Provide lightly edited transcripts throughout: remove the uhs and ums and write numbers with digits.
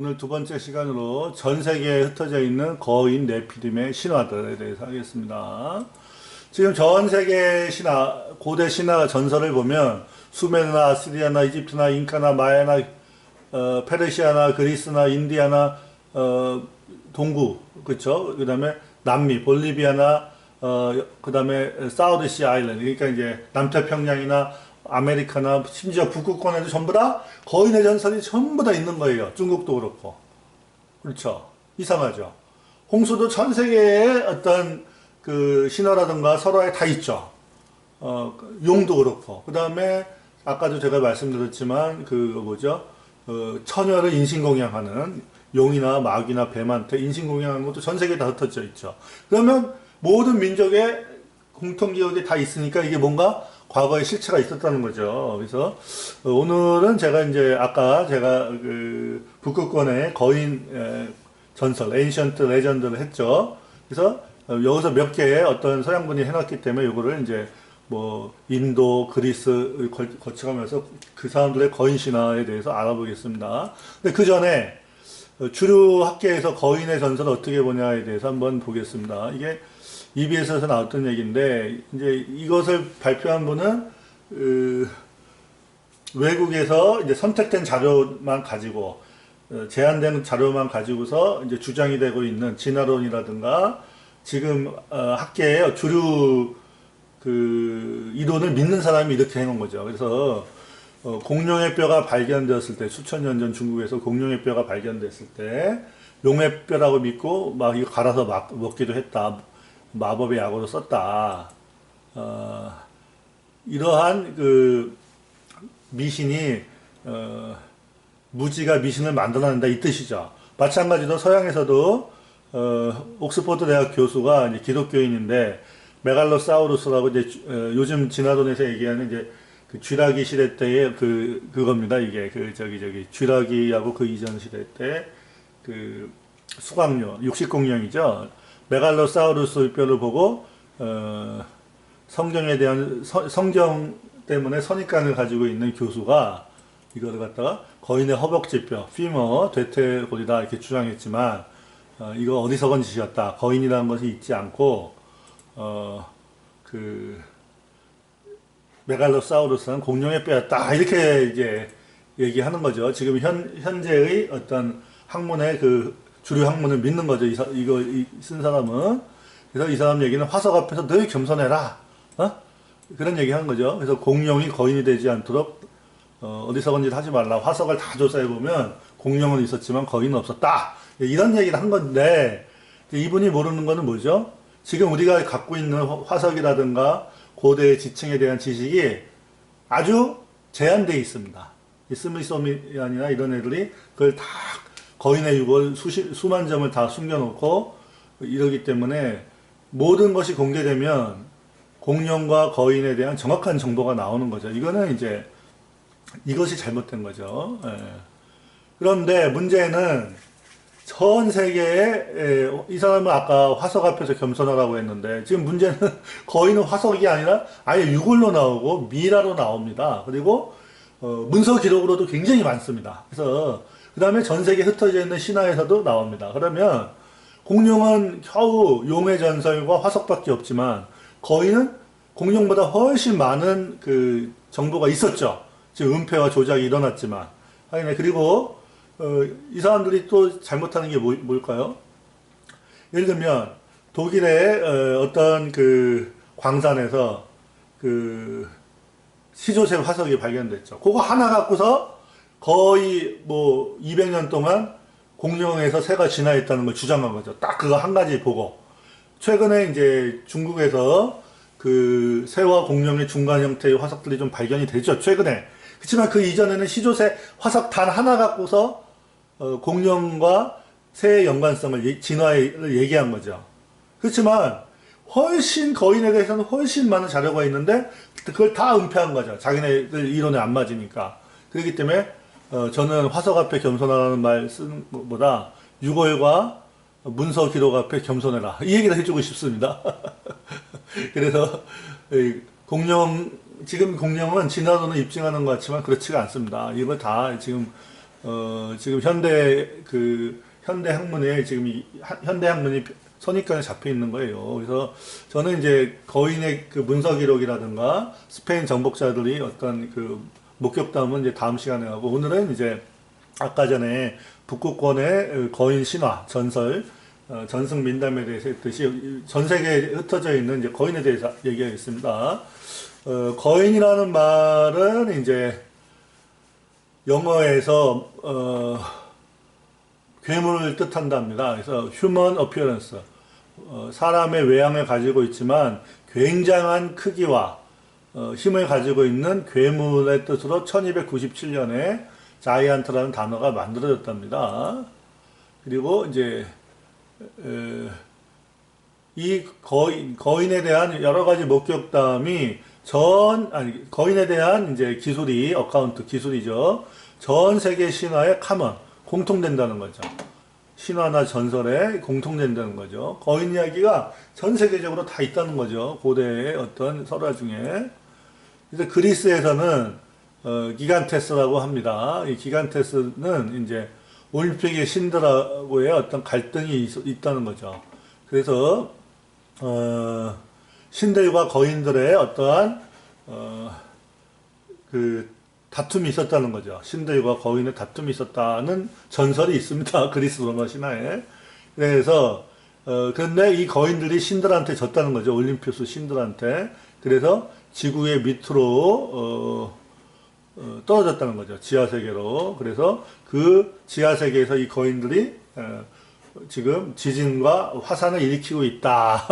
오늘 두 번째 시간으로 전 세계에 흩어져 있는 거인 네피림의 신화들에 대해서 하겠습니다. 지금 전 세계 신화, 고대 신화 전설을 보면 수메르나, 아시리아나, 이집트나, 잉카나, 마야나, 페르시아나, 그리스나, 인디아나, 동구, 그쵸? 그 다음에 남미, 볼리비아나, 그 다음에 사우드시 아일랜드, 그러니까 이제 남태평양이나 아메리카나 심지어 북극권에도 전부 다 거인의 전설이 전부 다 있는 거예요. 중국도 그렇고. 그렇죠. 이상하죠. 홍수도 전 세계에 어떤 그 신화라든가 설화에 다 있죠. 용도 그렇고. 그 다음에 아까도 제가 말씀드렸지만 그 뭐죠? 처녀를 인신공양하는 용이나 마귀나 뱀한테 인신공양하는 것도 전 세계에 다 흩어져 있죠. 그러면 모든 민족의 공통기억이 다 있으니까 이게 뭔가 과거에 실체가 있었다는 거죠. 그래서 오늘은 제가 이제 아까 제가 그 북극권의 거인 전설, 에인션트 레전드를 했죠. 그래서 여기서 몇 개의 어떤 서양분이 해놨기 때문에 이거를 이제 뭐 인도, 그리스 거쳐가면서 그 사람들의 거인 신화에 대해서 알아보겠습니다. 근데 그 전에 주류 학계에서 거인의 전설을 어떻게 보냐에 대해서 한번 보겠습니다. 이게 EBS에서 나왔던 얘기인데, 이제 이것을 발표한 분은, 외국에서 이제 선택된 자료만 가지고, 제한된 자료만 가지고서 이제 주장이 되고 있는 진화론이라든가, 지금, 학계의 주류, 이론을 믿는 사람이 이렇게 해놓은 거죠. 그래서, 공룡의 뼈가 발견되었을 때, 수천 년 전 중국에서 공룡의 뼈가 발견됐을 때, 용의 뼈라고 믿고, 막 이거 갈아서 먹기도 했다. 마법의 약으로 썼다. 이러한 그 미신이 무지가 미신을 만들어낸다 이 뜻이죠. 마찬가지로 서양에서도 옥스퍼드 대학 교수가 이제 기독교인인데 메갈로사우루스라고 이제 요즘 진화론에서 얘기하는 이제 그 쥐라기 시대 때의 그겁니다. 이게 쥐라기하고 그 이전 시대 때 그 수각류 육식공룡이죠. 메갈로사우루스 뼈를 보고 성경에 대한 성경 때문에 선입관을 가지고 있는 교수가 이거를 갖다가 거인의 허벅지뼈, 피머, 대퇴골이다 이렇게 주장했지만 이거 어디서 건 짓이었다. 거인이라는 것이 있지 않고 그 메갈로사우루스는 공룡의 뼈였다 이렇게 이제 얘기하는 거죠. 지금 현재의 어떤 학문의 주류 학문을 믿는 거죠. 이거 쓴 사람은. 그래서 이 사람 얘기는 화석 앞에서 늘 겸손해라. 그런 얘기 하는 거죠. 그래서 공룡이 거인이 되지 않도록, 어디서건지 하지 말라. 화석을 다 조사해보면 공룡은 있었지만 거인은 없었다. 이런 얘기를 한 건데, 이분이 모르는 거는 뭐죠? 지금 우리가 갖고 있는 화석이라든가 고대의 지층에 대한 지식이 아주 제한되어 있습니다. 스미소니안이나 이런 애들이 그걸 다 거인의 유골 수만 점을 다 숨겨놓고 이러기 때문에 모든 것이 공개되면 공룡과 거인에 대한 정확한 정보가 나오는 거죠. 이거는 이제 이것이 잘못된 거죠. 예. 그런데 문제는 전 세계에 이 사람은 아까 화석 앞에서 겸손하라고 했는데 지금 문제는 거인은 화석이 아니라 아예 유골로 나오고 미라로 나옵니다. 그리고 문서 기록으로도 굉장히 많습니다. 그래서 그 다음에 전 세계에 흩어져 있는 신화에서도 나옵니다. 그러면 공룡은 겨우 용의 전설과 화석밖에 없지만 거인은 공룡보다 훨씬 많은 그 정보가 있었죠. 지금 은폐와 조작이 일어났지만. 그리고 이 사람들이 또 잘못하는 게 뭘까요? 예를 들면 독일의 어떤 그 광산에서 그 시조새 화석이 발견됐죠. 그거 하나 갖고서 거의 뭐 200년 동안 공룡에서 새가 진화했다는 걸 주장한 거죠. 딱 그거 한 가지 보고. 최근에 이제 중국에서 그 새와 공룡의 중간 형태의 화석들이 좀 발견이 되죠. 최근에. 그렇지만 그 이전에는 시조새 화석 단 하나 갖고서 공룡과 새의 연관성을 진화를 얘기한 거죠. 그렇지만 훨씬 거인에 대해서는 훨씬 많은 자료가 있는데 그걸 다 은폐한 거죠. 자기네들 이론에 안 맞으니까. 그렇기 때문에 저는 화석 앞에 겸손하라는 말 쓰는 것보다 유골과 문서 기록 앞에 겸손해라. 이 얘기를 해주고 싶습니다. 그래서 지금 공룡은 진화론을 입증하는 것 같지만 그렇지가 않습니다. 이걸 다 지금 지금 현대 학문에 지금 현대 학문이 선입견에 잡혀 있는 거예요. 그래서 저는 이제 거인의 그 문서 기록이라든가 스페인 정복자들이 어떤 그 목격담은 이제 다음 시간에 하고, 오늘은 이제 아까 전에 북극권의 거인 신화, 전설, 전승 민담에 대해서 했듯이 전 세계에 흩어져 있는 이제 거인에 대해서 얘기하겠습니다. 거인이라는 말은 이제 영어에서 괴물을 뜻한답니다. 그래서 human appearance, 사람의 외양을 가지고 있지만 굉장한 크기와 힘을 가지고 있는 괴물의 뜻으로 1297년에 자이언트라는 단어가 만들어졌답니다. 그리고 이제 이 거인에 대한 여러 가지 목격담이 거인에 대한 이제 기술이, 어카운트 기술이죠. 전 세계 신화의 카먼, 공통된다는 거죠. 신화나 전설에 공통된다는 거죠. 거인 이야기가 전 세계적으로 다 있다는 거죠. 고대의 어떤 설화 중에. 그래서 그리스에서는 기간테스라고 합니다. 이 기간테스는 이제 올림픽의 신들하고의 어떤 갈등이 있다는 거죠. 그래서 신들과 거인들의 어떠한 그 다툼이 있었다는 거죠. 신들과 거인의 다툼이 있었다는 전설이 있습니다. 그리스 로마 신화에. 그래서 그런데 이 거인들이 신들한테 졌다는 거죠. 올림피스 신들한테. 그래서 지구의 밑으로 떨어졌다는 거죠. 지하세계로. 그래서 그 지하세계에서 이 거인들이 지금 지진과 화산을 일으키고 있다.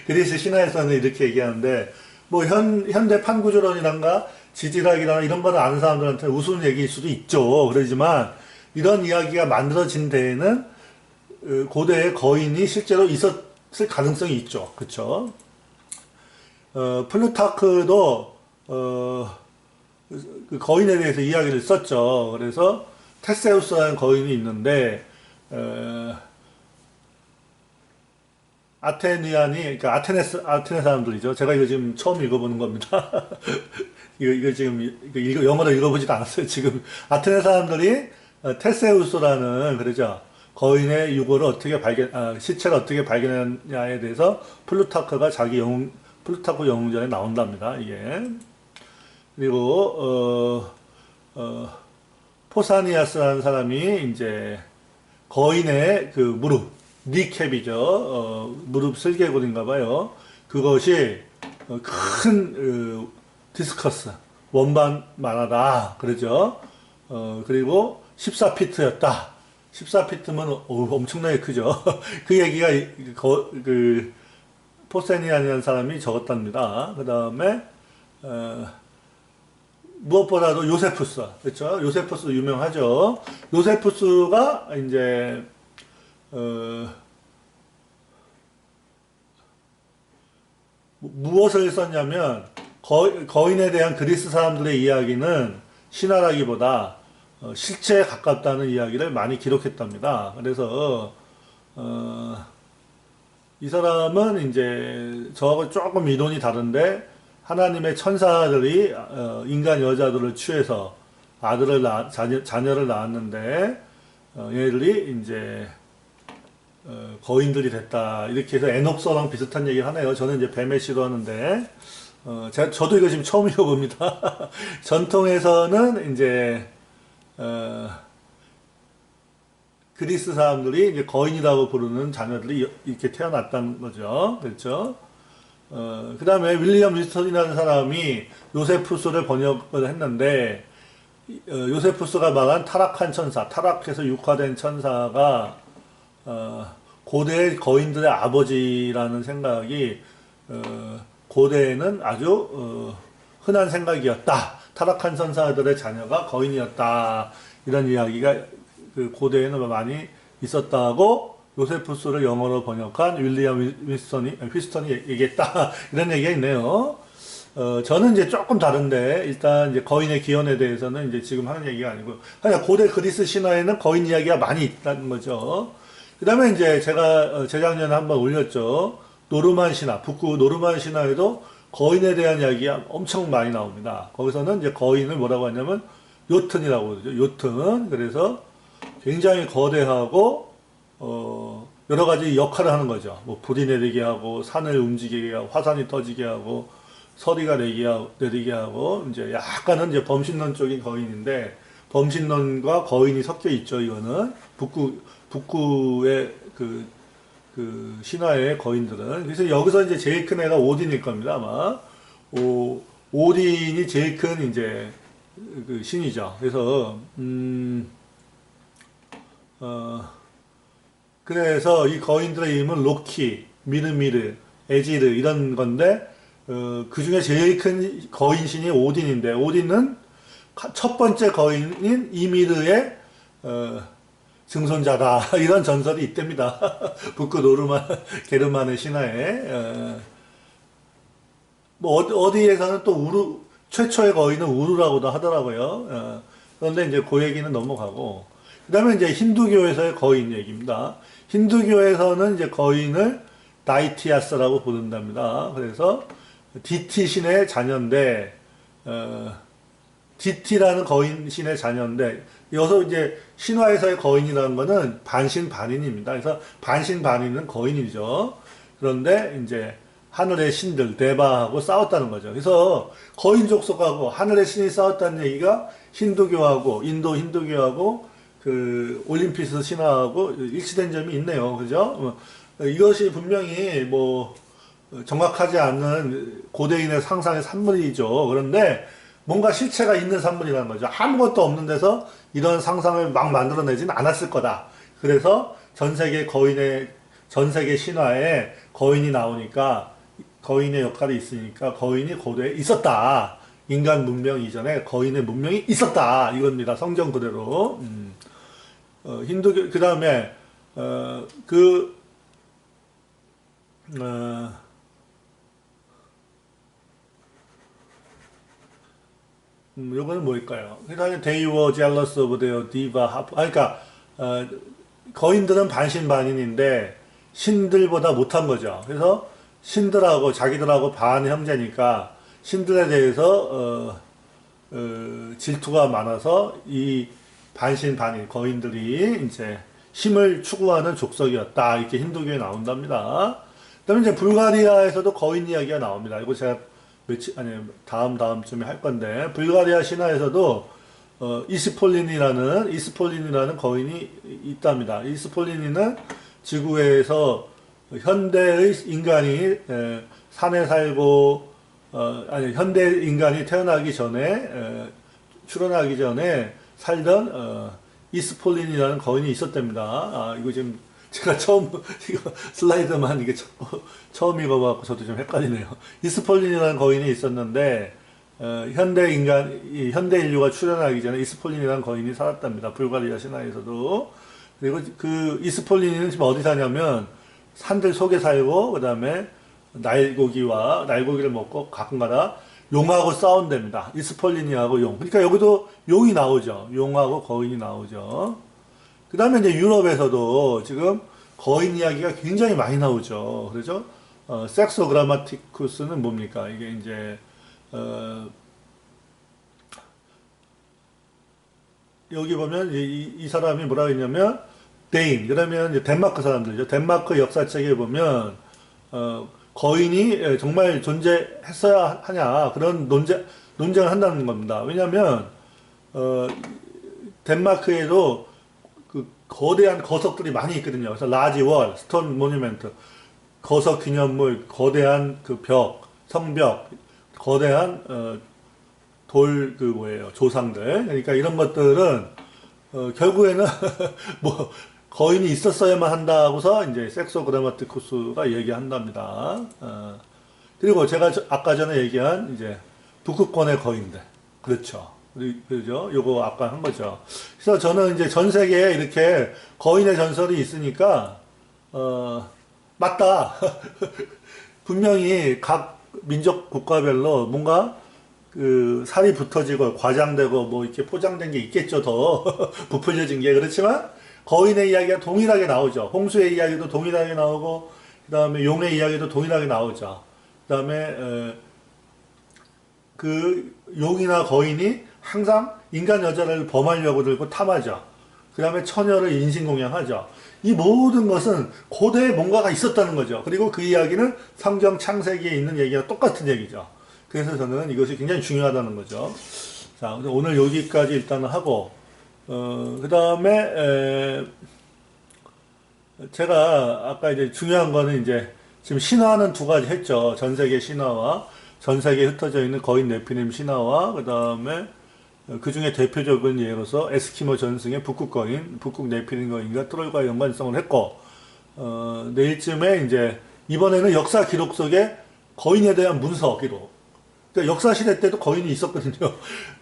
그리스 신화에서는 이렇게 얘기하는데, 뭐 현대 판구조론이란가 지질학이나 이런 거를 아는 사람들한테 우스운 얘기일 수도 있죠. 그러지만 이런 이야기가 만들어진 데에는 고대의 거인이 실제로 있었을 가능성이 있죠. 그쵸? 플루타크도 그 거인에 대해서 이야기를 썼죠. 그래서 테세우스라는 거인이 있는데 아테니안이, 그러니까 아테네 사람들이죠. 제가 이거 지금 처음 읽어보는 겁니다. 이거 지금 영어로 읽어보지도 않았어요. 지금 아테네 사람들이 테세우스라는, 그러죠. 거인의 유골을 어떻게 시체를 어떻게 발견했냐에 대해서 플루타크가 플루타크 영웅전에 나온답니다. 이게. 그리고 포사니아스라는 사람이 이제 거인의 그 무릎, 니캡이죠. 무릎 슬개골인가 봐요. 그것이 큰 디스커스, 원반만하다. 그러죠. 그리고 14피트였다. 14피트면 엄청나게 크죠. 그 얘기가 그 포세니안이라는 사람이 적었답니다. 그 다음에 무엇보다도 요세푸스, 그렇죠? 요세푸스 유명하죠. 요세푸스가 이제 무엇을 썼냐면, 거인에 대한 그리스 사람들의 이야기는 신화라기보다 실체에 가깝다는 이야기를 많이 기록했답니다. 그래서 이 사람은 이제 저하고 조금 이론이 다른데, 하나님의 천사들이 인간 여자들을 취해서 자녀를 낳았는데, 얘들이 이제 거인들이 됐다. 이렇게 해서 에녹서랑 비슷한 얘기를 하네요. 저는 이제 뱀에 싫어하는데, 저도 이거 지금 처음 읽어봅니다. 전통에서는 이제, 그리스 사람들이 이제 거인이라고 부르는 자녀들이 이렇게 태어났다는 거죠. 그렇죠? 그 다음에 윌리엄 윈스턴이라는 사람이 요세푸스를 번역을 했는데, 요세푸스가 말한 타락한 천사, 타락해서 육화된 천사가 고대의 거인들의 아버지라는 생각이 고대에는 아주 흔한 생각이었다. 타락한 천사들의 자녀가 거인이었다. 이런 이야기가 그 고대에는 많이 있었다고 요세푸스를 영어로 번역한 윌리엄 휘스턴이 얘기했다. 이런 얘기가 있네요. 저는 이제 조금 다른데, 일단 이제 거인의 기원에 대해서는 이제 지금 하는 얘기가 아니고, 그냥 고대 그리스 신화에는 거인 이야기가 많이 있다는 거죠. 그 다음에 이제 제가 재작년에 한번 올렸죠. 노르만 신화, 북구 노르만 신화에도 거인에 대한 이야기가 엄청 많이 나옵니다. 거기서는 이제 거인을 뭐라고 하냐면, 요튼이라고 그러죠. 요튼. 그래서 굉장히 거대하고 여러 가지 역할을 하는 거죠. 뭐 불이 내리게 하고 산을 움직이게 하고 화산이 터지게 하고 서리가 내리게 하고 이제 약간은 이제 범신론적인 거인인데 범신론과 거인이 섞여 있죠. 이거는 북구의 그 신화의 거인들은. 그래서 여기서 이제 제일 큰 애가 오딘일 겁니다. 아마 오딘이 제일 큰 이제 그 신이죠. 그래서 그래서 이 거인들의 이름은 로키, 미르미르, 에지르 이런 건데 그 중에 제일 큰 거인 신이 오딘인데 오딘은 첫 번째 거인인 이미르의 증손자다 이런 전설이 있답니다. 북구 게르만의 신화에 뭐 어디에서는 또 최초의 거인은 우루라고도 하더라고요. 그런데 이제 그 얘기는 넘어가고 그 다음에 이제 힌두교에서의 거인 얘기입니다. 힌두교에서는 이제 거인을 다이티아스라고 부른답니다. 그래서 디티 신의 자녀인데 디티라는 거인 신의 자녀인데 여기서 이제 신화에서의 거인이라는 거는 반신반인입니다. 그래서 반신반인은 거인이죠. 그런데 이제 하늘의 신들 데바하고 싸웠다는 거죠. 그래서 거인 족속하고 하늘의 신이 싸웠다는 얘기가 힌두교하고 인도 힌두교하고 그 올림피스 신화하고 일치된 점이 있네요. 그죠? 이것이 분명히 뭐 정확하지 않은 고대인의 상상의 산물이죠. 그런데 뭔가 실체가 있는 산물이라는 거죠. 아무것도 없는 데서 이런 상상을 막 만들어내지는 않았을 거다. 그래서 전 세계 신화에 거인이 나오니까 거인의 역할이 있으니까 거인이 고대에 있었다. 인간 문명 이전에 거인의 문명이 있었다. 이겁니다. 성경 그대로. 힌두교, 그 다음에, 요거는 뭘까요? 그 다음에 They were jealous of their diva harp. 그러니까, 거인들은 반신반인인데, 신들보다 못한 거죠. 그래서, 신들하고, 자기들하고 반 형제니까, 신들에 대해서, 질투가 많아서, 이 반신반인, 거인들이 이제 힘을 추구하는 족속이었다. 이렇게 힌두교에 나온답니다. 그 다음에 이제 불가리아에서도 거인 이야기가 나옵니다. 이거 제가 다음쯤에 할 건데, 불가리아 신화에서도, 이스폴린이라는 거인이 있답니다. 이스폴린이는 지구에서 현대의 인간이 산에 살고, 현대 인간이 태어나기 전에, 출현하기 전에 살던, 이스폴린이라는 거인이 있었답니다. 이거 지금 제가 이거 슬라이드만 이게 처음 읽어봐서 저도 좀 헷갈리네요. 이스폴린이라는 거인이 있었는데, 현대 인류가 출현하기 전에 이스폴린이라는 거인이 살았답니다. 불가리아 신화에서도. 그리고 그 이스폴린이는 지금 어디 사냐면, 산들 속에 살고, 그 다음에 날고기를 먹고 가끔가다 용하고 싸운답니다. 이스폴린이하고 용. 그러니까 여기도 용이 나오죠. 용하고 거인이 나오죠. 그 다음에 이제 유럽에서도 지금 거인 이야기가 굉장히 많이 나오죠. 그렇죠? 섹소 그라마티쿠스는 뭡니까? 이게 이제, 여기 보면 이 사람이 뭐라고 했냐면, 데인. 그러면 이제 덴마크 사람들이죠. 덴마크 역사책에 보면, 거인이 정말 존재했어야 하냐. 그런 논쟁을 한다는 겁니다. 왜냐면, 덴마크에도 그 거대한 거석들이 많이 있거든요. 그래서 라지 월, 스톤 모뉴멘트, 거석 기념물, 거대한 그 벽, 성벽, 거대한 조상들. 그러니까 이런 것들은 결국에는 뭐 거인이 있었어야만 한다고서 이제 섹소 그라마티쿠스가 얘기한답니다. 그리고 제가 아까 전에 얘기한 이제 북극권의 거인들. 그렇죠. 그죠? 요거 아까 한 거죠. 그래서 저는 이제 전 세계에 이렇게 거인의 전설이 있으니까, 맞다. 분명히 각 민족 국가별로 뭔가 그 살이 붙어지고 과장되고 뭐 이렇게 포장된 게 있겠죠. 더 부풀려진 게. 그렇지만 거인의 이야기가 동일하게 나오죠. 홍수의 이야기도 동일하게 나오고, 그 다음에 용의 이야기도 동일하게 나오죠. 그 다음에, 그 용이나 거인이 항상 인간 여자를 범하려고 들고 탐하죠. 그 다음에 처녀를 인신공양하죠. 이 모든 것은 고대에 뭔가가 있었다는 거죠. 그리고 그 이야기는 성경 창세기에 있는 얘기와 똑같은 얘기죠. 그래서 저는 이것이 굉장히 중요하다는 거죠. 자, 오늘 여기까지 일단은 하고, 그 다음에, 제가 아까 이제 중요한 거는 이제 지금 신화는 두 가지 했죠. 전 세계 신화와 전 세계에 흩어져 있는 거인 네피림 신화와 그 다음에 그 중에 대표적인 예로서 에스키모 전승의 북극 거인, 북극 네피림 거인과 트롤과의 연관성을 했고, 내일쯤에 이제 이번에는 역사 기록 속에 거인에 대한 문서 기록. 그러니까 역사 시대 때도 거인이 있었거든요.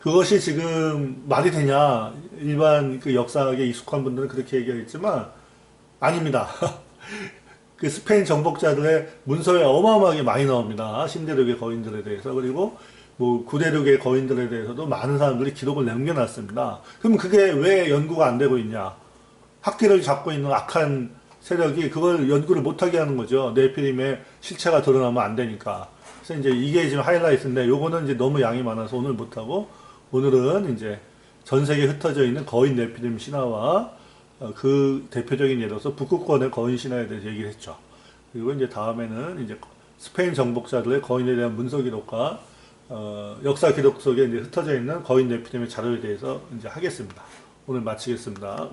그것이 지금 말이 되냐? 일반 그 역사학에 익숙한 분들은 그렇게 얘기하겠지만 아닙니다. 그 스페인 정복자들의 문서에 어마어마하게 많이 나옵니다. 신대륙의 거인들에 대해서. 그리고 뭐 구대륙의 거인들에 대해서도 많은 사람들이 기록을 남겨놨습니다. 그럼 그게 왜 연구가 안 되고 있냐? 학계를 잡고 있는 악한 세력이 그걸 연구를 못하게 하는 거죠. 네피림의 실체가 드러나면 안 되니까. 그래서 이제 이게 지금 하이라이트인데 요거는 이제 너무 양이 많아서 오늘 못하고 오늘은 이제 전 세계에 흩어져 있는 거인 네피림 신화와 그 대표적인 예로서 북극권의 거인 신화에 대해서 얘기를 했죠. 그리고 이제 다음에는 이제 스페인 정복자들의 거인에 대한 문서 기록과 역사 기록 속에 이제 흩어져 있는 거인 네피림의 자료에 대해서 이제 하겠습니다. 오늘 마치겠습니다.